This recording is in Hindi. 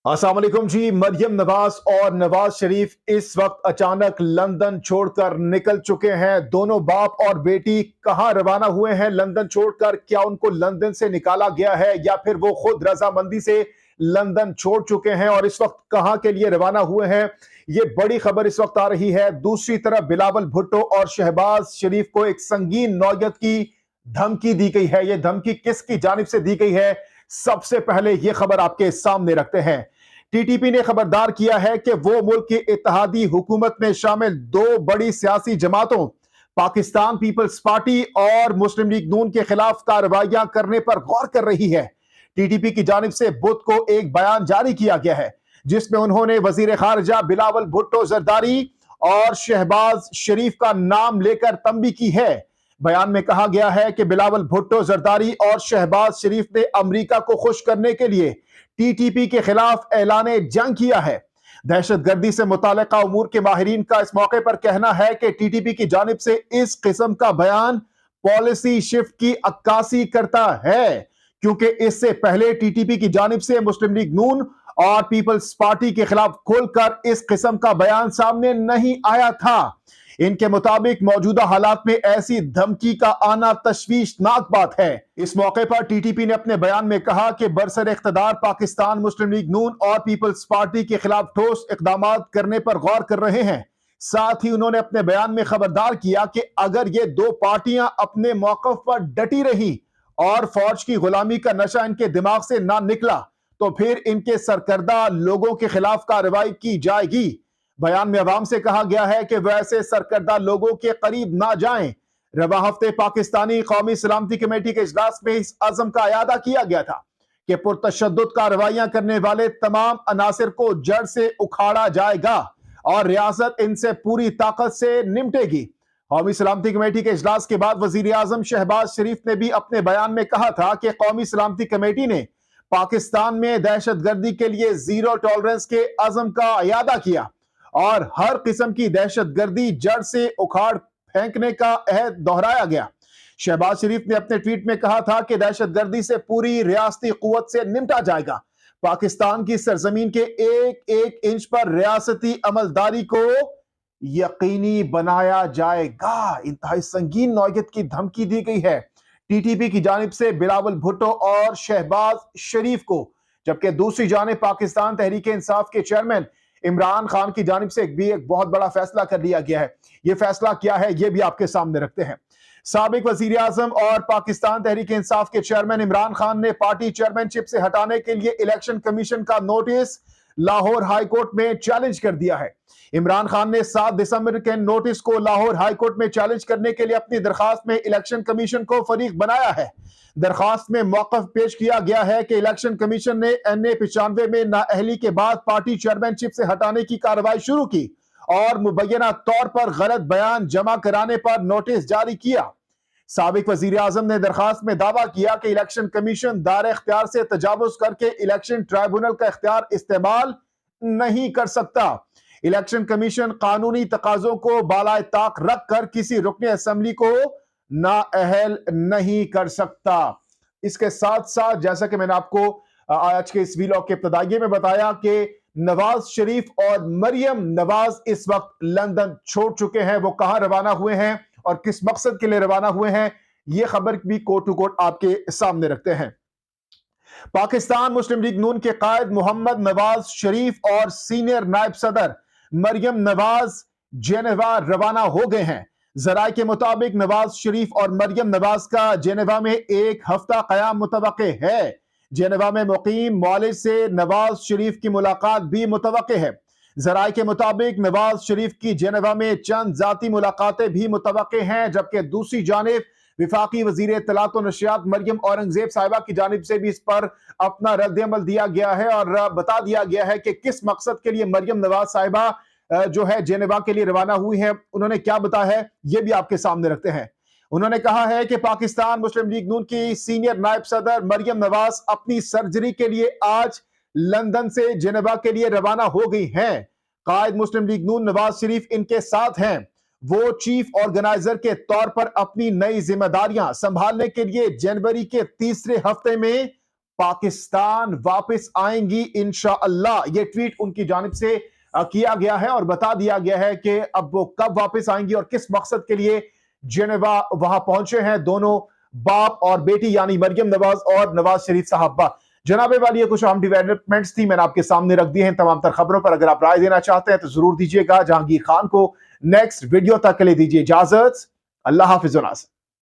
अस्सलाम वालेकुम जी। मरियम नवाज और नवाज शरीफ इस वक्त अचानक लंदन छोड़कर निकल चुके हैं। दोनों बाप और बेटी कहां रवाना हुए हैं लंदन छोड़कर? क्या उनको लंदन से निकाला गया है या फिर वो खुद रजामंदी से लंदन छोड़ चुके हैं और इस वक्त कहां के लिए रवाना हुए हैं? ये बड़ी खबर इस वक्त आ रही है। दूसरी तरफ बिलावल भुट्टो और शहबाज शरीफ को एक संगीन नौयत की धमकी दी गई है। यह धमकी किसकी जानिब से दी गई है, सबसे पहले यह खबर आपके सामने रखते हैं। टीटीपी ने खबरदार किया है कि वो मुल्क की इत्तेहादी हुकूमत में शामिल दो बड़ी सियासी जमातों पाकिस्तान पीपल्स पार्टी और मुस्लिम लीग नून के खिलाफ कार्रवाइयां करने पर गौर कर रही है। टीटीपी की जानिब से बुध को एक बयान जारी किया गया है जिसमें उन्होंने वजीर खारजा बिलावल भुट्टो जरदारी और शहबाज शरीफ का नाम लेकर तंबी की है। बयान में कहा गया है कि बिलावल भुट्टो जरदारी और शहबाज शरीफ ने अमेरिका को खुश करने के लिए टीटीपी के खिलाफ ऐलाने जंग किया है। दहशतगर्दी से मुताल्लिका उमूर के माहिरीन का इस मौके पर कहना है कि टीटीपी की जानिब से इस किस्म का बयान पॉलिसी शिफ्ट की अक्कासी करता है, क्योंकि इससे पहले टीटीपी की जानिब से मुस्लिम लीग नून और पीपल्स पार्टी के खिलाफ खुलकर इस किस्म का बयान सामने नहीं आया था। इनके मुताबिक मौजूदा हालात में ऐसी धमकी का आना तशवीशनाक बात है। इस मौके पर टीटीपी ने अपने बयान में कहा कि बरसर इख्तदार पाकिस्तान मुस्लिम लीग नून और पीपल्स पार्टी के खिलाफ ठोस इकदाम करने पर गौर कर रहे हैं। साथ ही उन्होंने अपने बयान में खबरदार किया कि अगर ये दो पार्टियां अपने मौकफ पर डटी रही और फौज की गुलामी का नशा इनके दिमाग से ना निकला तो फिर इनके सरकर्दा लोगों के खिलाफ कार्रवाई की जाएगी। बयान में अवाम से कहा गया है कि वैसे सरकर्दा लोगों के करीब ना जाएं। रवा हफ्ते पाकिस्तानी कौमी सलामती कमेटी के इजलास में इस अज़म का अयादा किया गया था कि पुरतशद्दुद कार्रवाइयां करने वाले तमाम अनासिर को जड़ से उखाड़ा जाएगा और रियासत इनसे पूरी ताकत से निपटेगी। कौमी सलामती कमेटी के इजलास के बाद वजीर आजम शहबाज शरीफ ने भी अपने बयान में कहा था कि कौमी सलामती कमेटी ने पाकिस्तान में दहशतगर्दी के लिए जीरो टॉलरेंस के अज़म का अयादा किया और हर किस्म की दहशतगर्दी जड़ से उखाड़ फेंकने का अहद दोहराया गया। शहबाज शरीफ ने अपने ट्वीट में कहा था कि दहशतगर्दी से पूरी रियासती कुव्वत से निपटा जाएगा। पाकिस्तान की सरजमीन के एक एक इंच पर रियासती अमलदारी को यकीनी बनाया जाएगा। इंतहाई संगीन नौयत की धमकी दी गई है टीटीपी की जानिब से बिलावल भुट्टो और शहबाज शरीफ को, जबकि दूसरी जानिब पाकिस्तान तहरीक इंसाफ के चेयरमैन इमरान खान की जानिब से भी एक बहुत बड़ा फैसला कर लिया गया है। यह फैसला क्या है यह भी आपके सामने रखते हैं। साबिक वजीर आजम और पाकिस्तान तहरीक इंसाफ के चेयरमैन इमरान खान ने पार्टी चेयरमैनशिप से हटाने के लिए इलेक्शन कमीशन का नोटिस लाहौर हाई कोर्ट में चैलेंज कर दिया है। इमरान खान ने 7 दिसंबर के नोटिस को लाहौर हाई कोर्ट में चैलेंज करने के लिए अपनी दरखास्त में इलेक्शन कमीशन को फरीक बनाया है। दरखास्त में मौकफ पेश किया गया है कि इलेक्शन कमीशन ने NA 95 में नाअहली के बाद पार्टी चेयरमैनशिप से हटाने की कार्रवाई शुरू की और मुबैना तौर पर गलत बयान जमा कराने पर नोटिस जारी किया। साबिक वजीर आजम ने दरखास्त में दावा किया कि इलेक्शन कमीशन दायरे इख्तियार से तजावुज करके इलेक्शन ट्राइब्यूनल का इख्तियार इस्तेमाल नहीं कर सकता। इलेक्शन कमीशन कानूनी तकाजों को बालाए ताक रख कर किसी रुकने असेंबली को नाअहल नहीं कर सकता। इसके साथ साथ जैसा कि मैंने आपको आज के इस वीलॉग के इब्तिदाई में बताया कि नवाज शरीफ और मरियम नवाज इस वक्त लंदन छोड़ चुके हैं। वो कहां रवाना हुए हैं और किस मकसद के लिए रवाना हुए हैं, यह खबर भी कोट टू कोट आपके सामने रखते हैं। पाकिस्तान मुस्लिम लीग नून के कायद मोहम्मद नवाज शरीफ और सीनियर नायब सदर मरियम नवाज जेनेवा रवाना हो गए हैं। जराये के मुताबिक नवाज शरीफ और मरियम नवाज का जेनेवा में एक हफ्ता कयाम मुतवक्के है। जेनेवा में मुकीम मौलिद से नवाज शरीफ की मुलाकात भी मुतवक्के है। जराये के मुताबिक नवाज शरीफ की जेनेवा में चंद जाती मुलाकातें भी मुतवक्के हैं, जबकि दूसरी जानिब विफाकी वजीर इत्तलात और नशियात मरियम औरंगजेब साहिबा की जानिब से भी इस पर अपना रद्द-ए-अमल दिया गया है और बता दिया गया है कि किस मकसद के लिए मरियम नवाज साहिबा जो है जेनेवा के लिए रवाना हुई है। उन्होंने क्या बताया है यह भी आपके सामने रखते हैं। उन्होंने कहा है कि पाकिस्तान मुस्लिम लीग नून की सीनियर नायब सदर मरियम नवाज अपनी सर्जरी के लिए आज लंदन से जेनेवा के लिए रवाना हो गई हैं। कायद मुस्लिम लीग नून नवाज शरीफ इनके साथ हैं। वो चीफ ऑर्गेनाइजर के तौर पर अपनी नई जिम्मेदारियां संभालने के लिए जनवरी के तीसरे हफ्ते में पाकिस्तान वापस आएंगी इंशाअल्लाह। ये ट्वीट उनकी जानिब से किया गया है और बता दिया गया है कि अब वो कब वापस आएंगी और किस मकसद के लिए जेनेवा वहां पहुंचे हैं दोनों बाप और बेटी, यानी मरियम नवाज और नवाज शरीफ साहबा। जनाबे वाली ये कुछ अहम डेवलपमेंट्स थी, मैंने आपके सामने रख दिए हैं। तमाम तर खबरों पर अगर आप राय देना चाहते हैं तो जरूर दीजिएगा। जहांगीर खान को नेक्स्ट वीडियो तक के लिए दीजिए इजाजत। अल्लाह हाफिज।